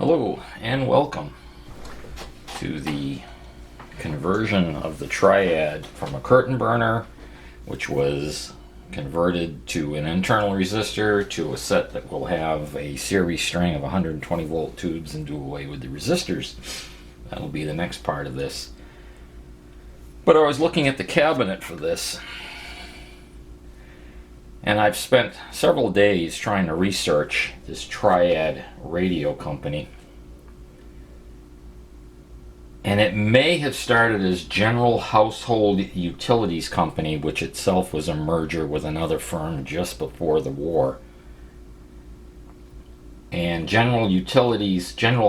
Hello and welcome to the conversion of the Triad from a curtain burner, which was converted to an internal resistor, to a set that will have a series string of 120 volt tubes and do away with the resistors. That'll be the next part of this. But I was looking at the cabinet for this, and I've spent several days trying to research this Triad radio company. And it may have started as General Household Utilities Company, which itself was a merger with another firm just before the war. And General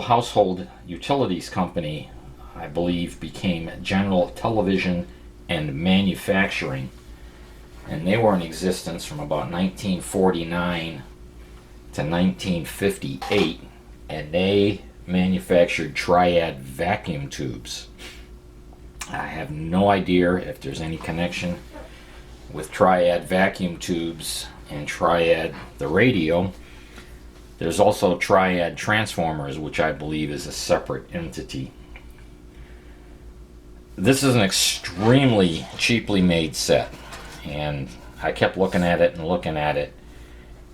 Household Utilities Company, I believe, became General Television and Manufacturing. And they were in existence from about 1949 to 1958, and they manufactured Triad vacuum tubes. I have no idea if there's any connection with Triad vacuum tubes and Triad the radio. There's also Triad Transformers, which I believe is a separate entity. This is an extremely cheaply made set. And I kept looking at it,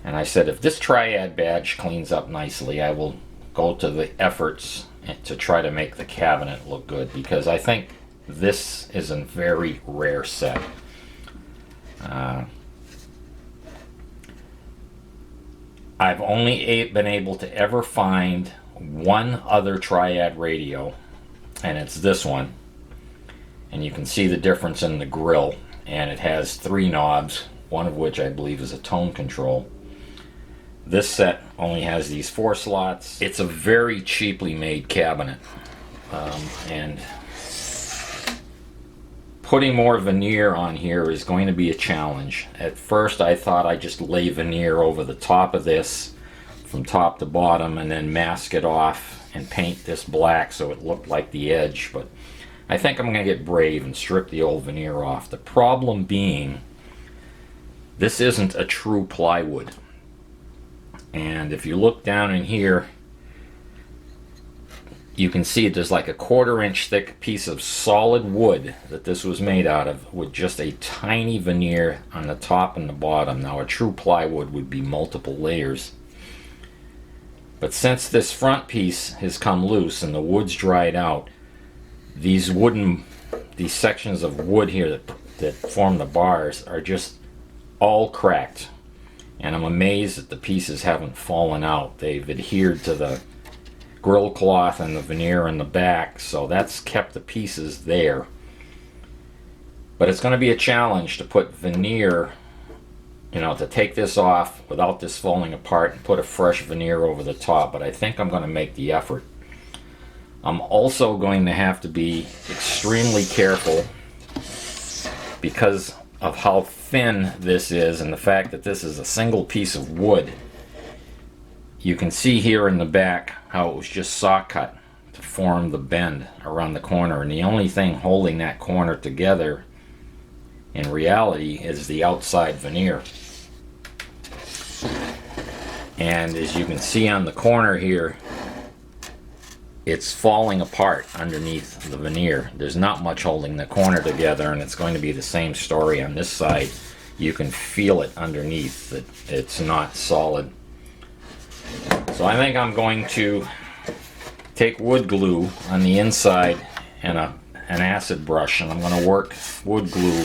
and I said, if this Triad badge cleans up nicely, I will go to the efforts to try to make the cabinet look good, because I think this is a very rare set. I've only been able to ever find one other Triad radio, and it's this one. And you can see the difference in the grill. And it has 3 knobs, one of which I believe is a tone control. This set only has these 4 slots. It's a very cheaply made cabinet, and putting more veneer on here is going to be a challenge. At first I thought I'd just lay veneer over the top of this from top to bottom and then mask it off and paint this black so it looked like the edge, but I think I'm going to get brave and strip the old veneer off. The problem being, this isn't a true plywood. And if you look down in here, you can see there's like a 1/4 inch thick piece of solid wood that this was made out of, with just a tiny veneer on the top and the bottom. Now a true plywood would be multiple layers. But since this front piece has come loose and the wood's dried out, these sections of wood here that form the bars are just all cracked, and I'm amazed that the pieces haven't fallen out. They've adhered to the grill cloth and the veneer in the back, so that's kept the pieces there. But it's going to be a challenge to put veneer, to take this off without this falling apart and put a fresh veneer over the top, but I think I'm going to make the effort. I'm also going to have to be extremely careful because of how thin this is and the fact that this is a single piece of wood. You can see here in the back how it was just saw cut to form the bend around the corner, and the only thing holding that corner together in reality is the outside veneer. And as you can see on the corner here, it's falling apart underneath the veneer. There's not much holding the corner together, and it's going to be the same story on this side. You can feel it underneath that it's not solid. So I think I'm going to take wood glue on the inside and an acid brush, and I'm going to work wood glue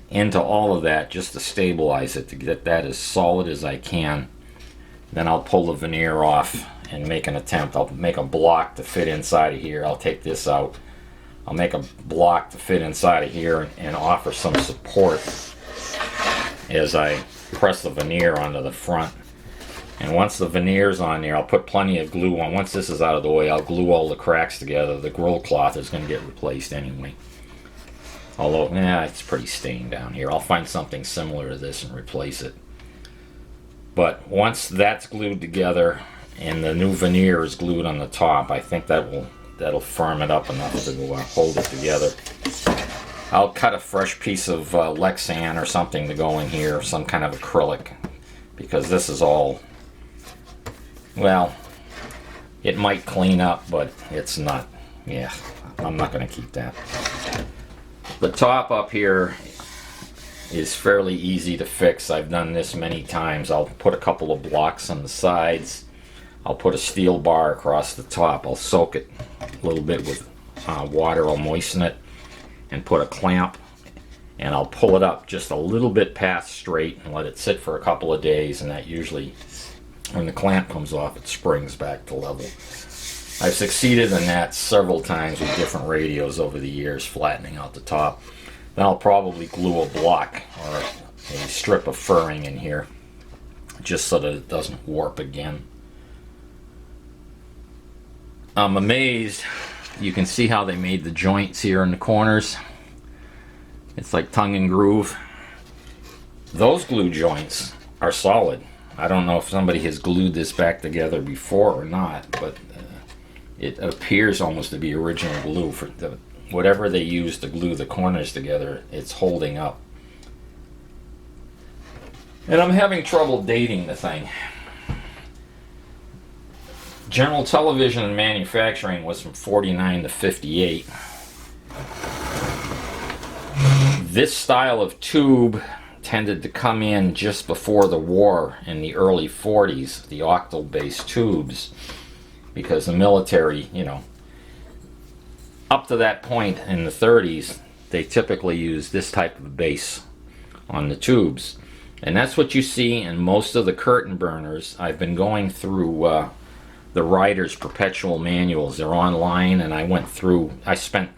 into all of that just to stabilize it, to get that as solid as I can. Then I'll pull the veneer off and make an attempt. I'll make a block to fit inside of here. I'll take this out. I'll make a block to fit inside of here and offer some support as I press the veneer onto the front. And once the veneer's on there, I'll put plenty of glue on. Once this is out of the way, I'll glue all the cracks together. The grill cloth is going to get replaced anyway. Although, it's pretty stained down here. I'll find something similar to this and replace it. But once that's glued together and the new veneer is glued on the top, I think that'll firm it up enough to hold it together. I'll cut a fresh piece of Lexan or something to go in here, some kind of acrylic, because this is all, well, It might clean up, but it's not. Yeah, I'm not going to keep that. The top up here is fairly easy to fix. I've done this many times. I'll put a couple of blocks on the sides. I'll put a steel bar across the top. I'll soak it a little bit with water. I'll moisten it and put a clamp, and I'll pull it up just a little bit past straight and let it sit for a couple of days, and that usually, when the clamp comes off, it springs back to level. I've succeeded in that several times with different radios over the years, flattening out the top. Then I'll probably glue a block or a strip of furring in here just so that it doesn't warp again. I'm amazed. You can see how they made the joints here in the corners. It's like tongue and groove. Those glue joints are solid. I don't know if somebody has glued this back together before or not, but it appears almost to be original glue. For whatever they use to glue the corners together, it's holding up. And I'm having trouble dating the thing. General Television and manufacturing was from 49 to 58. This style of tube tended to come in just before the war in the early 40s, the octal based tubes, because the military, you know, up to that point in the 30s, they typically used this type of base on the tubes. And that's what you see in most of the curtain burners. I've been going through the writer's perpetual manuals. They're online, and I spent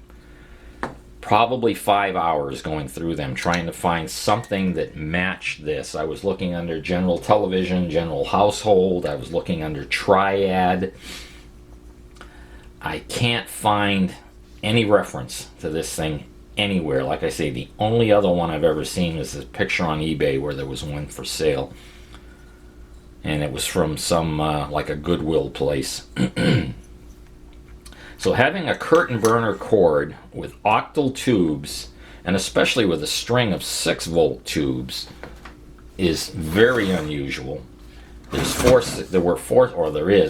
probably 5 hours going through them trying to find something that matched this. I was looking under General Television, General Household, I was looking under Triad. I can't find any reference to this thing anywhere. Like I say, the only other one I've ever seen is this picture on eBay where there was one for sale. And it was from some, like a Goodwill place. So having a curtain burner cord with octal tubes, and especially with a string of 6-volt tubes, is very unusual. There is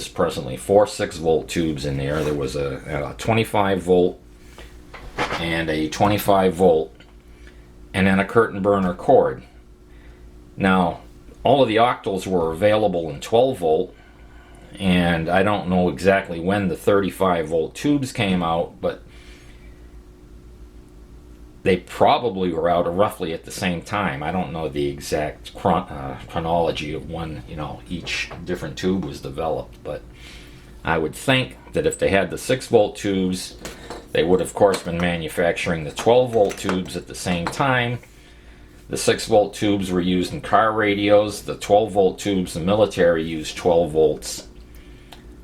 presently 4 6-volt tubes in there. There was a 25 volt and a 25 volt, and then a curtain burner cord. Now, all of the octals were available in 12 volt, and I don't know exactly when the 35 volt tubes came out, but they probably were out roughly at the same time. I don't know the exact chronology of when, you know, each different tube was developed, but I would think that if they had the 6-volt tubes, they would of course been manufacturing the 12-volt tubes at the same time. The 6-volt tubes were used in car radios. The 12-volt tubes, the military used 12 volts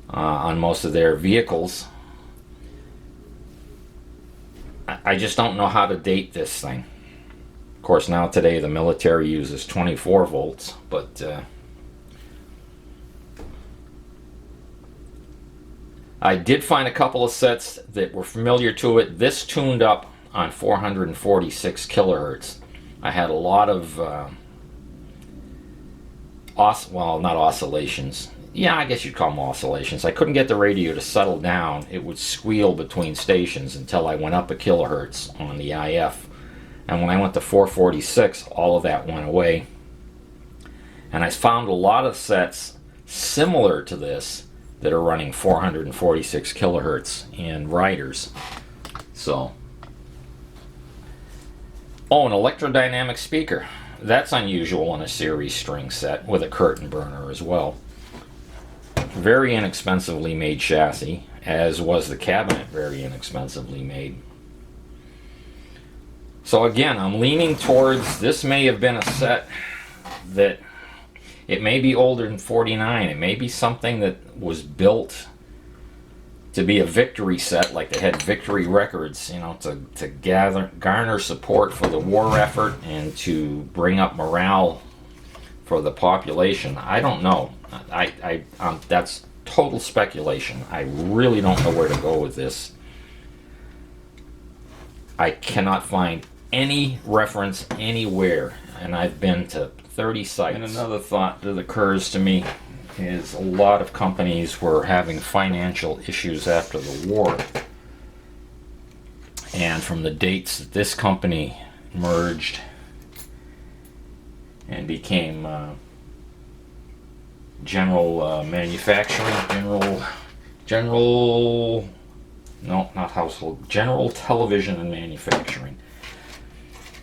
on most of their vehicles. I just don't know how to date this thing. Of course, now today the military uses 24 volts, but I did find a couple of sets that were familiar to it. This tuned up on 446 kilohertz. I had a lot of not oscillations. Yeah, I guess you'd call them oscillations. I couldn't get the radio to settle down. It would squeal between stations until I went up a kilohertz on the IF. And when I went to 446, all of that went away. And I found a lot of sets similar to this that are running 446 kilohertz in riders. So, oh, an electrodynamic speaker. That's unusual in a series string set with a curtain burner as well. Very inexpensively made chassis, as was the cabinet very inexpensively made. So again, I'm leaning towards, this may have been a set that, it may be older than 49, it may be something that was built to be a victory set, like they had victory records, you know, to garner support for the war effort and to bring up morale for the population. I don't know. That's total speculation. I really don't know where to go with this. I cannot find any reference anywhere, and I've been to 30 sites. And another thought that occurs to me, is a lot of companies were having financial issues after the war. And from the dates that this company merged and became General Television and Manufacturing.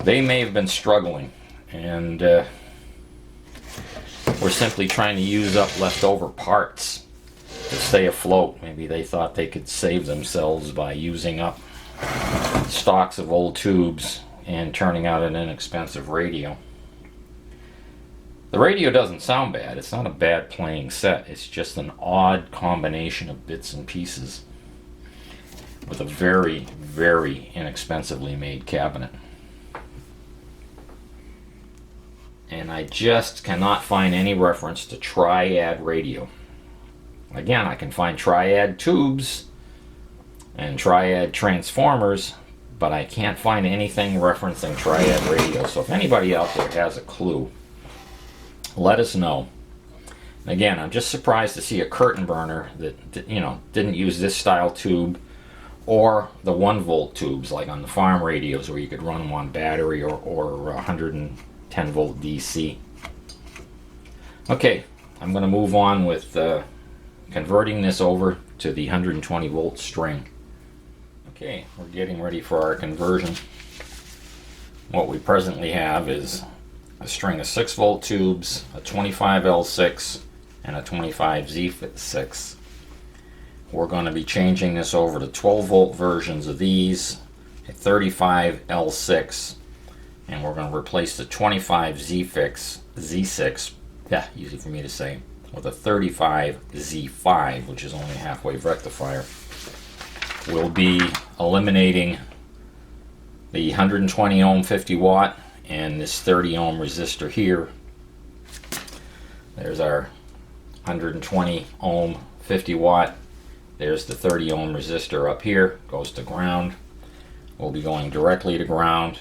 They may have been struggling, and were simply trying to use up leftover parts to stay afloat. Maybe they thought they could save themselves by using up stocks of old tubes and turning out an inexpensive radio. The radio doesn't sound bad. It's not a bad playing set. It's just an odd combination of bits and pieces with a very, very inexpensively made cabinet. And I just cannot find any reference to Triad radio. Again, I can find Triad tubes and Triad Transformers, but I can't find anything referencing Triad radio. So if anybody out there has a clue, let us know. Again, I'm just surprised to see a curtain burner that didn't use this style tube, or the 1-volt tubes like on the farm radios where you could run them on battery or 110 volt DC. Okay, I'm going to move on with converting this over to the 120 volt string. Okay, we're getting ready for our conversion. What we presently have is a string of 6 volt tubes, a 25L6 and a 25Z6. We're going to be changing this over to 12 volt versions of these, a 35L6, and we're going to replace the 25Z6, yeah, easy for me to say, with a 35Z5, which is only a half-wave rectifier. We'll be eliminating the 120 ohm 50 watt and this 30 ohm resistor here. There's our 120 ohm 50 watt. There's the 30 ohm resistor up here, goes to ground. We'll be going directly to ground.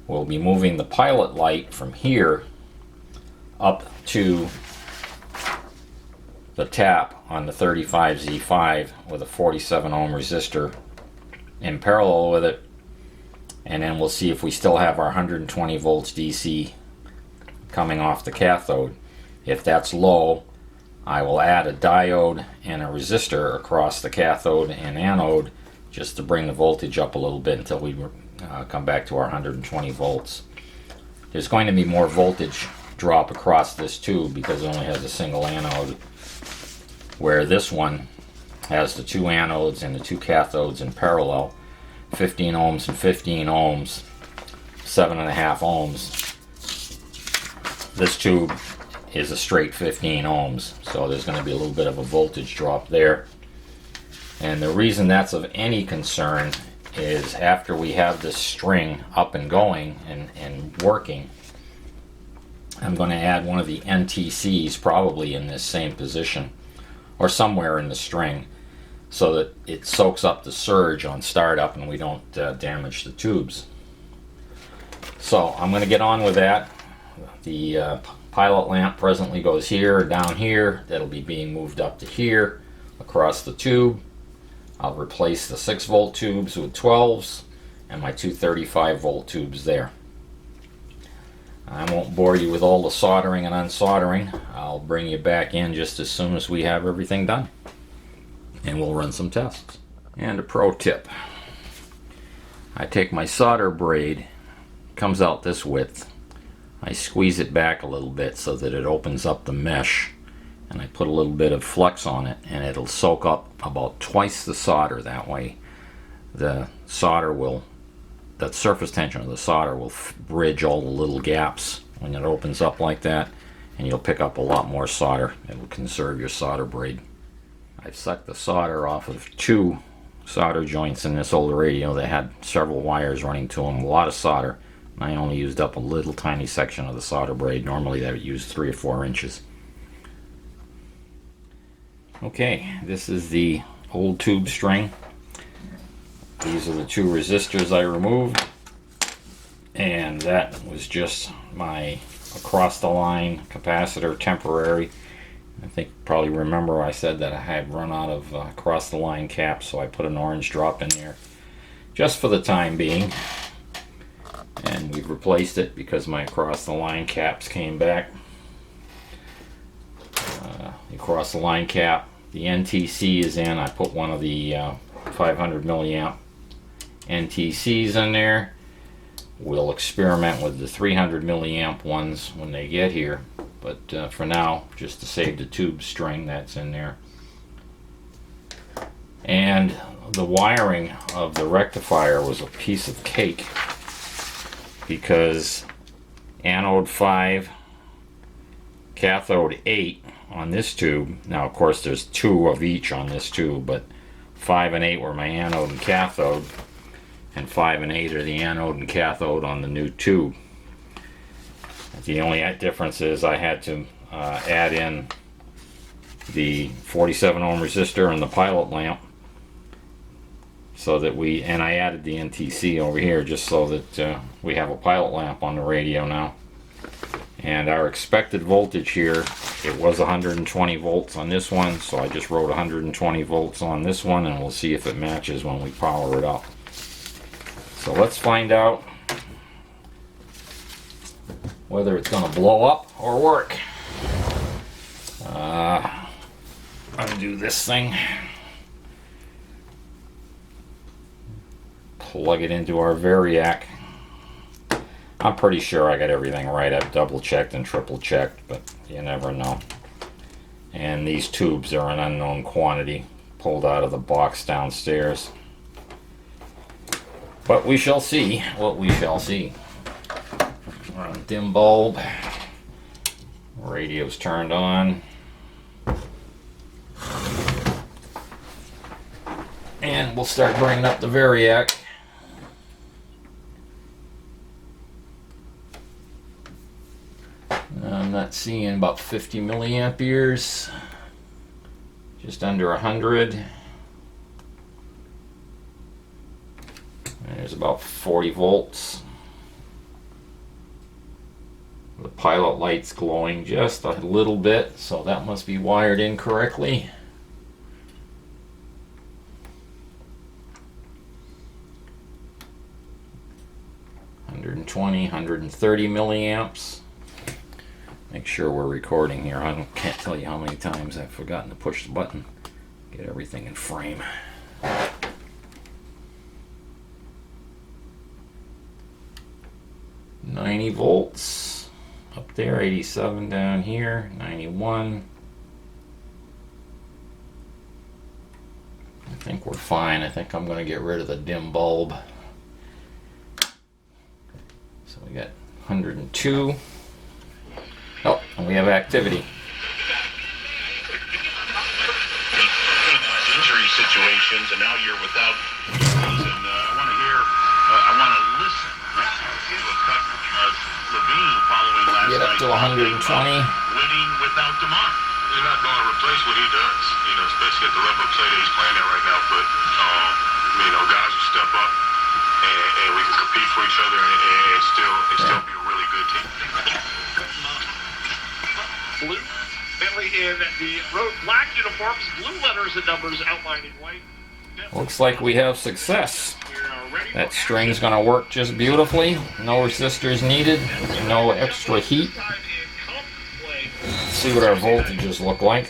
We'll be moving the pilot light from here up to the tap on the 35Z5 with a 47 ohm resistor in parallel with it, and then we'll see if we still have our 120 volts DC coming off the cathode. If that's low, I will add a diode and a resistor across the cathode and anode just to bring the voltage up a little bit until we come back to our 120 volts. There's going to be more voltage drop across this tube because it only has a single anode, where this one has the 2 anodes and the 2 cathodes in parallel, 15 ohms and 15 ohms, 7.5 ohms. This tube is a straight 15 ohms, so there's going to be a little bit of a voltage drop there. And the reason that's of any concern is after we have this string up and going and working, I'm going to add one of the NTCs probably in this same position or somewhere in the string so that it soaks up the surge on startup and we don't damage the tubes. So I'm going to get on with that. The pilot lamp presently goes here, down here. That'll be being moved up to here across the tube. I'll replace the 6 volt tubes with 12s and my 2 35 volt tubes there. I won't bore you with all the soldering and unsoldering. I'll bring you back in just as soon as we have everything done, and we'll run some tests. And a pro tip: I take my solder braid, comes out this width, I squeeze it back a little bit so that it opens up the mesh, and I put a little bit of flux on it, and it'll soak up about twice the solder. That way the solder will, that surface tension of the solder will bridge all the little gaps when it opens up like that, and you'll pick up a lot more solder. It will conserve your solder braid. I've sucked the solder off of 2 solder joints in this old radio that had several wires running to them, a lot of solder. I only used up a little tiny section of the solder braid. Normally they would use 3 or 4 inches. Okay, this is the old tube string. These are the 2 resistors I removed, and that was just my across the line capacitor temporary I think you probably remember I said that I had run out of across the line caps, so I put an orange drop in there just for the time being. And we've replaced it because my across the line caps came back. The across the line cap, the NTC is in. I put one of the 500 milliamp NTCs in there. We'll experiment with the 300 milliamp ones when they get here, but for now, just to save the tube string that's in there. And the wiring of the rectifier was a piece of cake, because anode 5, cathode 8 on this tube. Now, of course, there's 2 of each on this tube, but 5 and 8 were my anode and cathode, and 5 and 8 are the anode and cathode on the new tube. The only difference is I had to add in the 47 ohm resistor and the pilot lamp, so that and I added the NTC over here just so that we have a pilot lamp on the radio now. And our expected voltage here, it was 120 volts on this one, so I just wrote 120 volts on this one, and we'll see if it matches when we power it up. So let's find out whether it's going to blow up or work. Undo this thing. Plug it into our Variac. I'm pretty sure I got everything right. I've double checked and triple checked, but you never know. And these tubes are an unknown quantity, pulled out of the box downstairs. But we shall see what we shall see. We're on dim bulb. Radio's turned on. And we'll start bringing up the Variac. I'm not seeing about 50 milliamperes, just under 100. And there's about 40 volts. The pilot light's glowing just a little bit, so that must be wired incorrectly. $120, 130 milliamps. Make sure we're recording here. I can't tell you how many times I've forgotten to push the button. Get everything in frame. 90 volts up there, 87 down here, 91. I think we're fine. I think I'm going to get rid of the dim bulb. So we got 102. Oh, and we have activity. Injury situations, and now you're without. And I want to listen to a cut of Levine following last Get up to 120. Winning without DeMar. You're not going to replace what he does, especially at the level of play that he's playing at right now. But guys will step up, and we can compete for each other, and still be a really good team. Blue, Bentley in the road black uniforms, blue letters and numbers outlined in white. Looks like we have success. That string's going to work just beautifully. No resistors needed, no extra heat. Let's see what our voltages look like.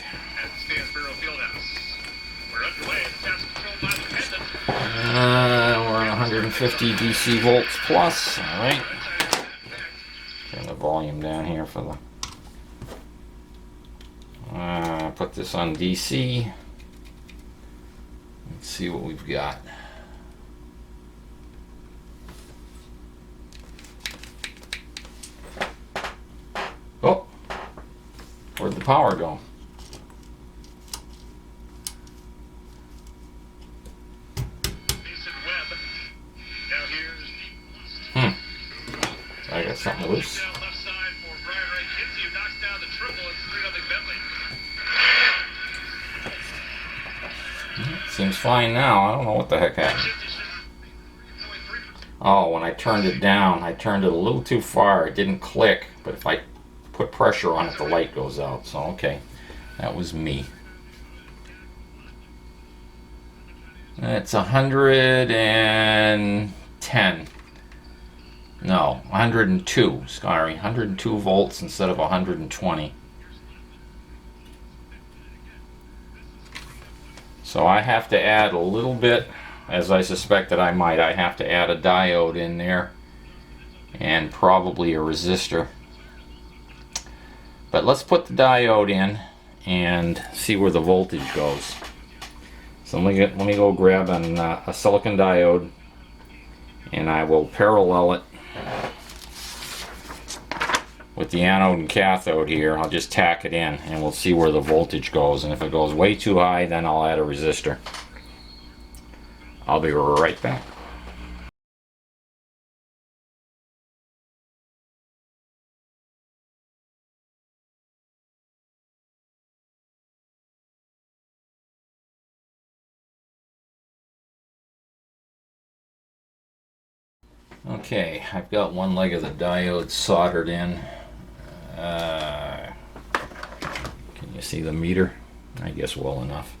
We're on 150 DC volts plus. All right. Turn the volume down here for the. Put this on DC. Let's see what we've got. Oh, where'd the power go? I got something loose. Seems fine now. I don't know what the heck happened. Oh, when I turned it down, I turned it a little too far. It didn't click, but if I put pressure on it, the light goes out. So, okay. That was me. It's 110. No, 102. Sorry, 102 volts instead of 120. So I have to add a little bit, as I suspected I might. I have to add a diode in there and probably a resistor. But let's put the diode in and see where the voltage goes. So let me go grab a silicon diode, and I will parallel it with the anode and cathode here. I'll just tack it in and we'll see where the voltage goes, and if it goes way too high, then I'll add a resistor. I'll be right back. Okay, I've got one leg of the diode soldered in. Can you see the meter? I guess well enough.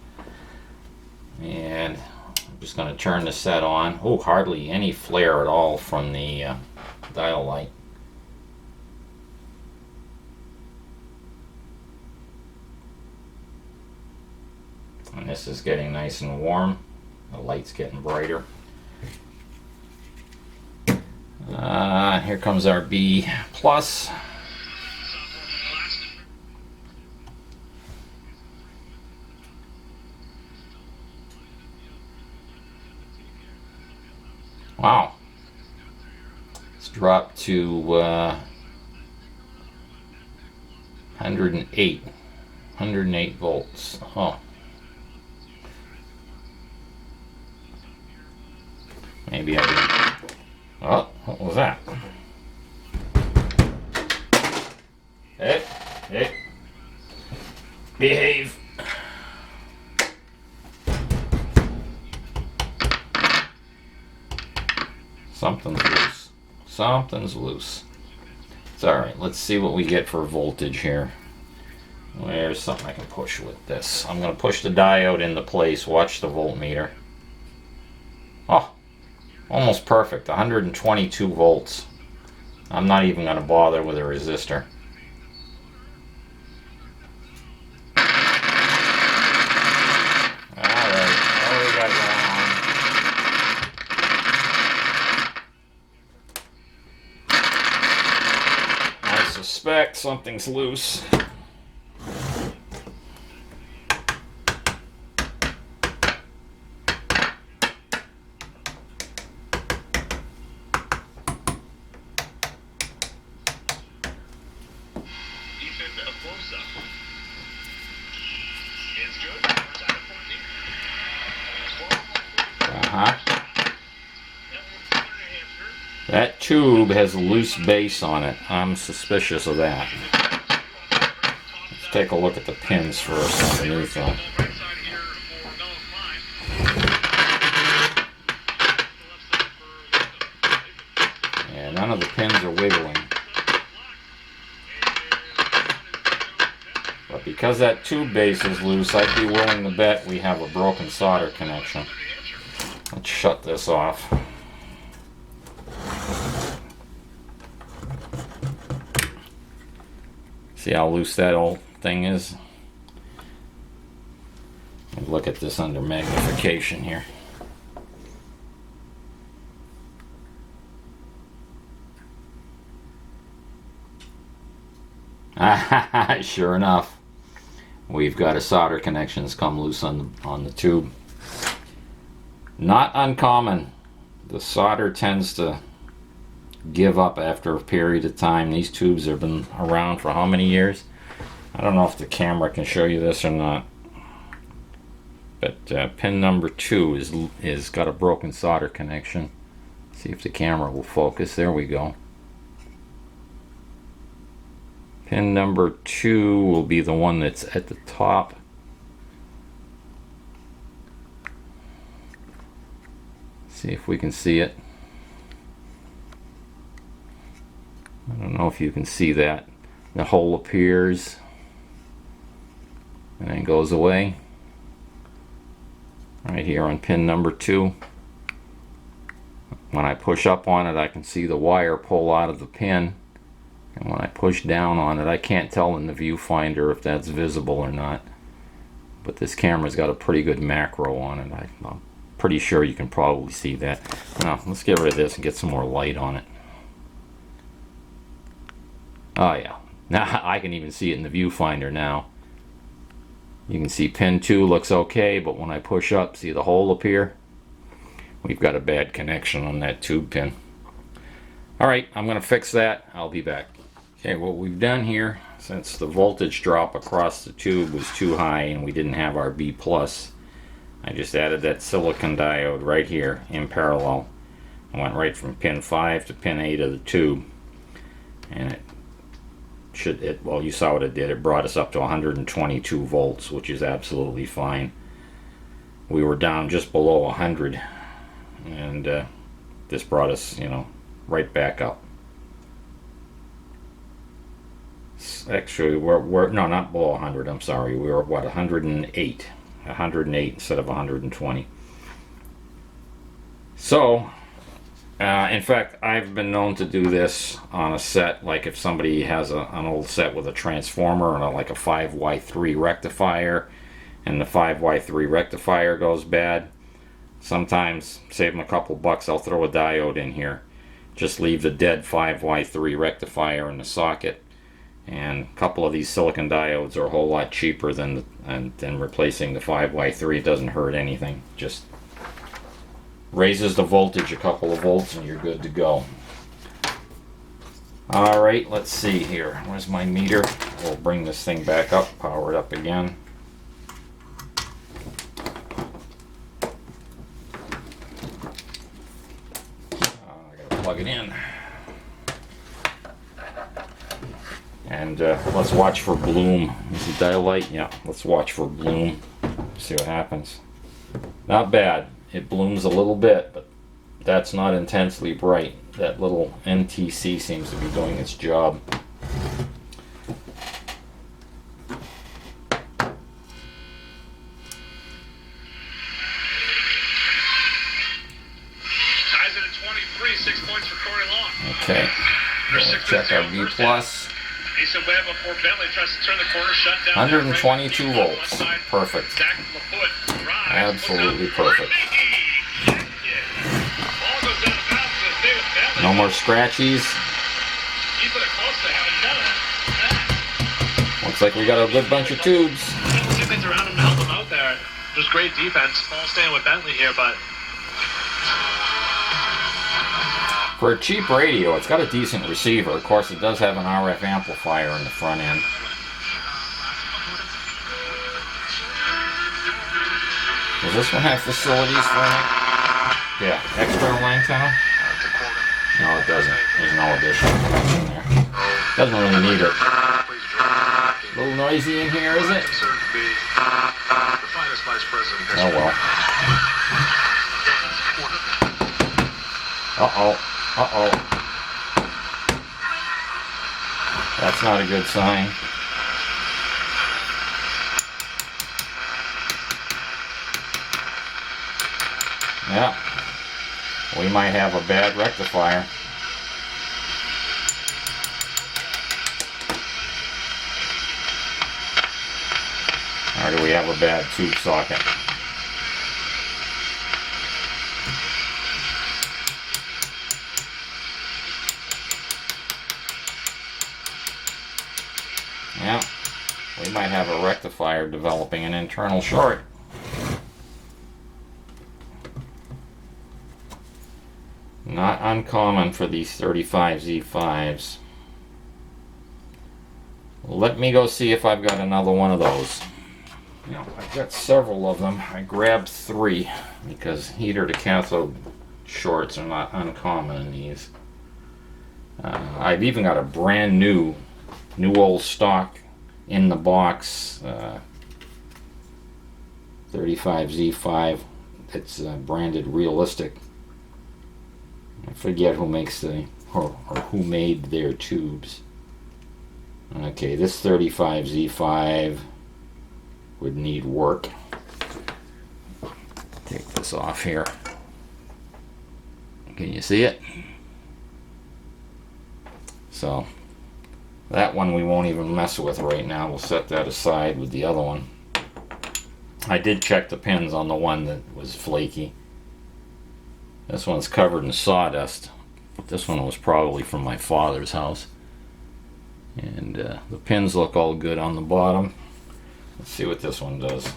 And I'm just going to turn the set on. Oh, hardly any flare at all from the dial light. And this is getting nice and warm. The light's getting brighter. Here comes our B plus. Wow. It's dropped to 108 volts. Oh. Maybe I didn't. Oh, what was that? Hey, hey. Behave. Something's loose. Something's loose. It's alright. Let's see what we get for voltage here. There's something I can push with this. I'm going to push the diode into place. Watch the voltmeter. Oh, almost perfect. 122 volts. I'm not even going to bother with a resistor. Alright, what do we got going on? I suspect something's loose. That tube has a loose base on it. I'm suspicious of that. Let's take a look at the pins first underneath them. Yeah, none of the pins are wiggling. But because that tube base is loose, I'd be willing to bet we have a broken solder connection. Let's shut this off. See how loose that old thing is? Look at this under magnification here. Sure enough, we've got a solder connection that's come loose on the tube. Not uncommon. The solder tends to give up after a period of time. These tubes have been around for how many years? I don't know if the camera can show you this or not, but pin number 2 is got a broken solder connection. See if the camera will focus. There we go. Pin number 2 will be the one that's at the top. See if we can see it. I don't know if you can see that. The hole appears. and then goes away. Right here on pin number 2. When I push up on it, I can see the wire pull out of the pin, and when I push down on it, I can't tell in the viewfinder if that's visible or not, but this camera's got a pretty good macro on it. I'm pretty sure you can probably see that. Now let's get rid of this and get some more light on it. Oh yeah, now I can even see it in the viewfinder now. You can see pin 2 looks okay, but when I push up, see the hole appear? We've got a bad connection on that tube pin. Alright, I'm going to fix that. I'll be back. Okay, what we've done here, since the voltage drop across the tube was too high and we didn't have our B+, I just added that silicon diode right here in parallel. I went right from pin 5 to pin 8 of the tube, and well, you saw what it did. It brought us up to 122 volts, which is absolutely fine. We were down just below 100, and this brought us, right back up. Actually, we're no, not below 100. I'm sorry. We were what, 108 instead of 120. So, in fact, I've been known to do this on a set, like if somebody has an old set with a transformer and like a 5Y3 rectifier, and the 5Y3 rectifier goes bad. Sometimes, save them a couple bucks, I'll throw a diode in here. Just leave the dead 5Y3 rectifier in the socket, and a couple of these silicon diodes are a whole lot cheaper than replacing the 5Y3. It doesn't hurt anything. Just raises the voltage a couple of volts and you're good to go. Alright, let's see here. Where's my meter? We'll bring this thing back up, power it up again. I gotta plug it in. And let's watch for bloom. Is the dial light? Yeah, let's watch for bloom. See what happens. Not bad. It blooms a little bit, but that's not intensely bright. That little NTC seems to be doing its job. Ties it at 23, 6 points for Corey Long. Okay, we'll check our B+. Mason Webb before Bentley tries to turn the corner, shut down 122 volts. Perfect. Zach LaFoot drives. Absolutely perfect. Ball goes down the bounce to David Bentley. No more scratchies. Keeping it close to having done it. Looks like we got a good bunch of tubes. Two things around him to help him out there. Just great defense. Ball staying with Bentley here, but For a cheap radio, it's got a decent receiver. Of course, it does have an RF amplifier in the front end. Does this one have facilities for it? Yeah, external antenna? No, it doesn't. There's no additional connection there. Doesn't really need it. A little noisy in here, is it? Oh well. Uh-oh. Uh-oh. That's not a good sign. Yeah. We might have a bad rectifier. Or do we have a bad tube socket? Yeah, we might have a rectifier developing an internal short. Not uncommon for these 35Z5s. Let me go see if I've got another one of those. I've got several of them. I grabbed 3 because heater to cathode shorts are not uncommon in these. I've even got a brand new old stock in the box 35Z5 that's branded realistic. I forget who makes or who made their tubes. Okay, this 35Z5 would need work. Take this off here. Can you see it? So that one we won't even mess with right now. We'll set that aside with the other one. I did check the pins on the one that was flaky. This one's covered in sawdust. This one was probably from my father's house. And the pins look all good on the bottom. Let's see what this one does.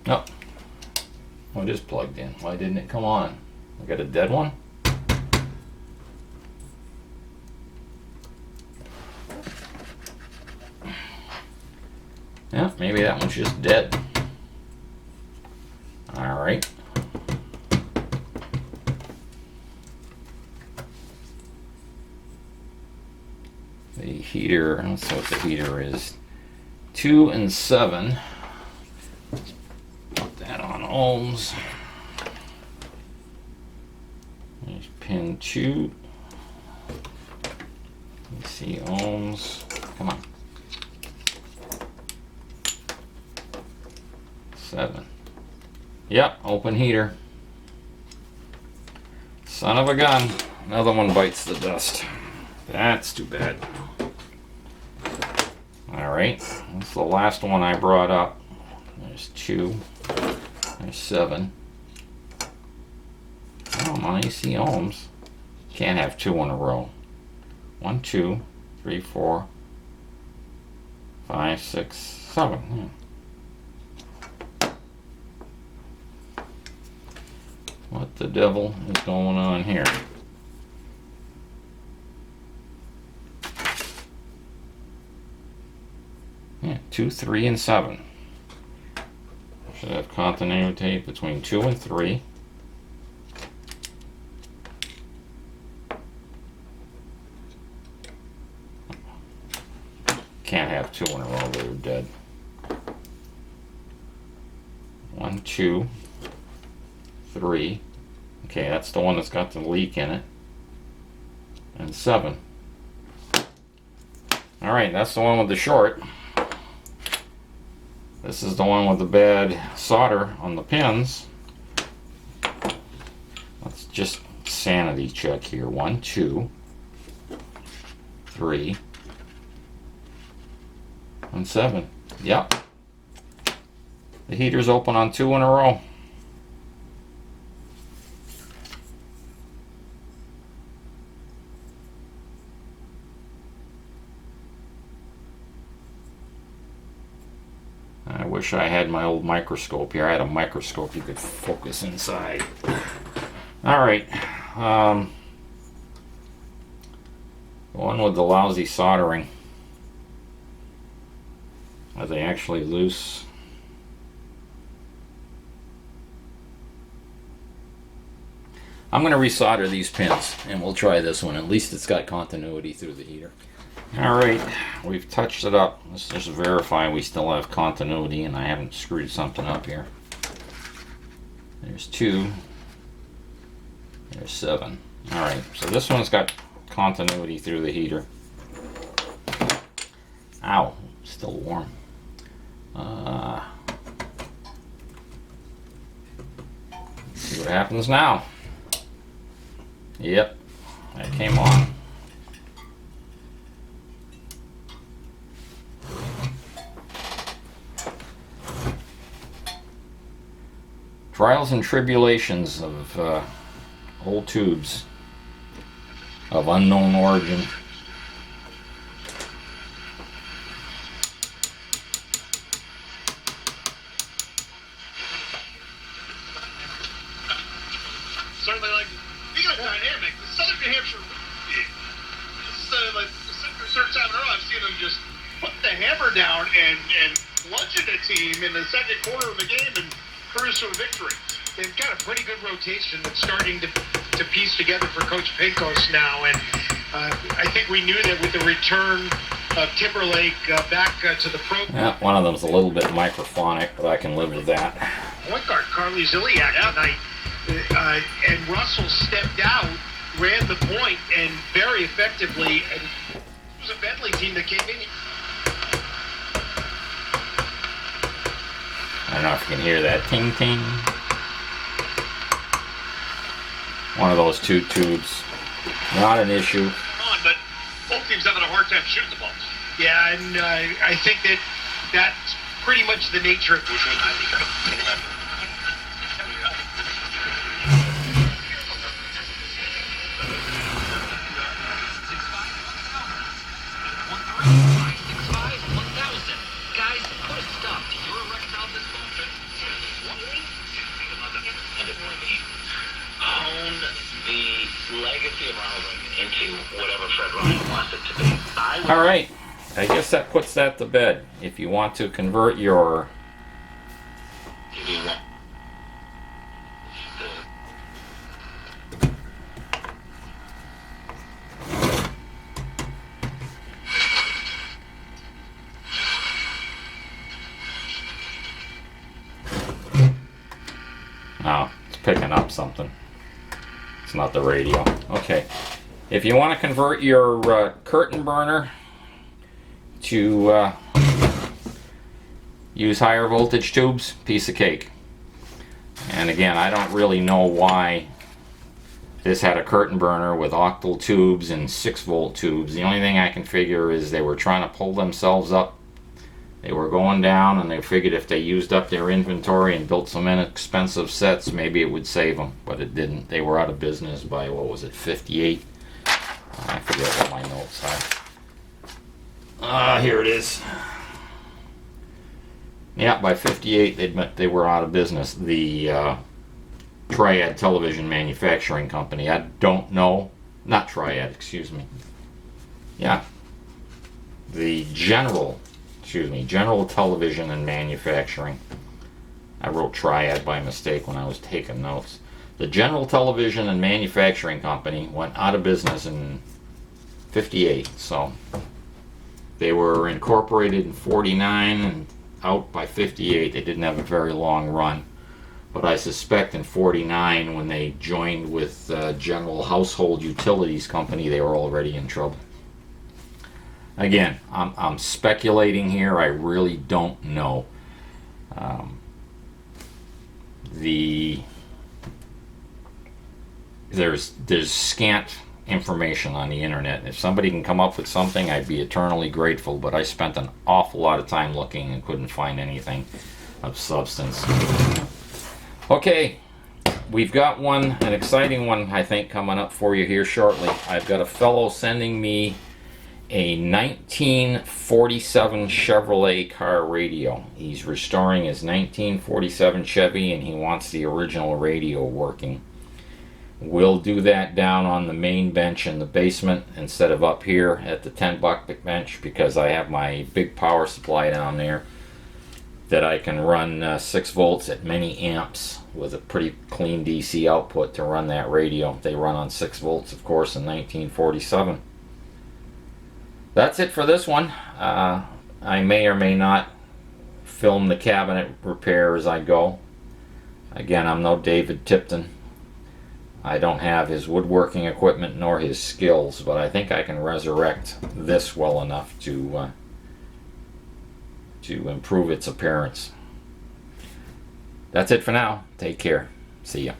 Oh, it is plugged in. Why didn't it come on? I got a dead one? Yeah, maybe that one's just dead. Alright. The heater, let's see what the heater is. 2 and 7. Put that on ohms. There's pin 2. Let's see ohms. Come on. 7. Yep, open heater. Son of a gun. Another one bites the dust. That's too bad. Alright, that's the last one I brought up. There's 2. There's 7. Come on, you see ohms. Can't have 2 in a row. 1, 2, 3, 4, 5, 6, 7. What the devil is going on here? Yeah, 2, 3, and 7. Should have continuity between 2 and 3. Can't have 2 in a row, they're dead. 1, 2, 3. Okay, that's the one that's got the leak in it. And 7. Alright, that's the one with the short. This is the one with the bad solder on the pins. Let's just sanity check here. 1, 2, 3, and 7. Yep. The heater's open on 2 in a row. I wish I had my old microscope here. I had a microscope you could focus inside. Alright. The one with the lousy soldering. Are they actually loose? I'm going to resolder these pins and we'll try this one. At least it's got continuity through the heater. Alright, we've touched it up. Let's just verify we still have continuity and I haven't screwed something up here. There's 2. There's 7. Alright, so this one's got continuity through the heater. Ow, still warm. Let's see what happens now. Yep, that came on. Trials and tribulations of old tubes of unknown origin. Certainly, like, being a dynamic, the Southern New Hampshire, this is like the third time in a row I've seen them just put the hammer down and bludgeon a team in the second quarter of the game and cruise to a victory. They've got a pretty good rotation that's starting to piece together for Coach Pecos now, and I think we knew that with the return of Timberlake back to the program. Yeah, one of them's a little bit microphonic, but I can live with that. Point guard Carly Ziliak tonight, and Russell stepped out, ran the point, and very effectively. was a Bentley team that came in. I don't know if you can hear that ting ting. One of those two tubes. Not an issue. But both teams having a hard time shooting the ball. Yeah, and I think that's pretty much the nature of it. All right, I guess that puts that to bed. If you want to convert your oh, it's picking up something. It's not the radio. Okay. If you want to convert your curtain burner to use higher voltage tubes, piece of cake. And again, I don't really know why this had a curtain burner with octal tubes and 6-volt tubes. The only thing I can figure is they were trying to pull themselves up. They were going down, and they figured if they used up their inventory and built some inexpensive sets, maybe it would save them. But it didn't. They were out of business by, what was it, 58? I forget what my notes are. Here it is. Yeah, by 58 they were out of business. The Triad Television Manufacturing Company. I don't know. Not Triad, excuse me. Yeah. The General Television and Manufacturing. I wrote Triad by mistake when I was taking notes. The General Television and Manufacturing Company went out of business in 58, so they were incorporated in 49 and out by 58. They didn't have a very long run, but I suspect in 49, when they joined with General Household Utilities Company, they were already in trouble. Again, I'm speculating here. I really don't know. There's scant information on the internet. If somebody can come up with something, I'd be eternally grateful, but I spent an awful lot of time looking and couldn't find anything of substance. Okay, we've got an exciting one, I think, coming up for you here shortly. I've got a fellow sending me a 1947 Chevrolet car radio. He's restoring his 1947 Chevy, and he wants the original radio working. We'll do that down on the main bench in the basement instead of up here at the 10-bucket bench, because I have my big power supply down there that I can run 6 volts at many amps with a pretty clean DC output to run that radio. They run on 6 volts, of course, in 1947. That's it for this one. I may or may not film the cabinet repair as I go. Again, I'm no David Tipton. I don't have his woodworking equipment nor his skills, but I think I can resurrect this well enough to improve its appearance. That's it for now. Take care. See ya.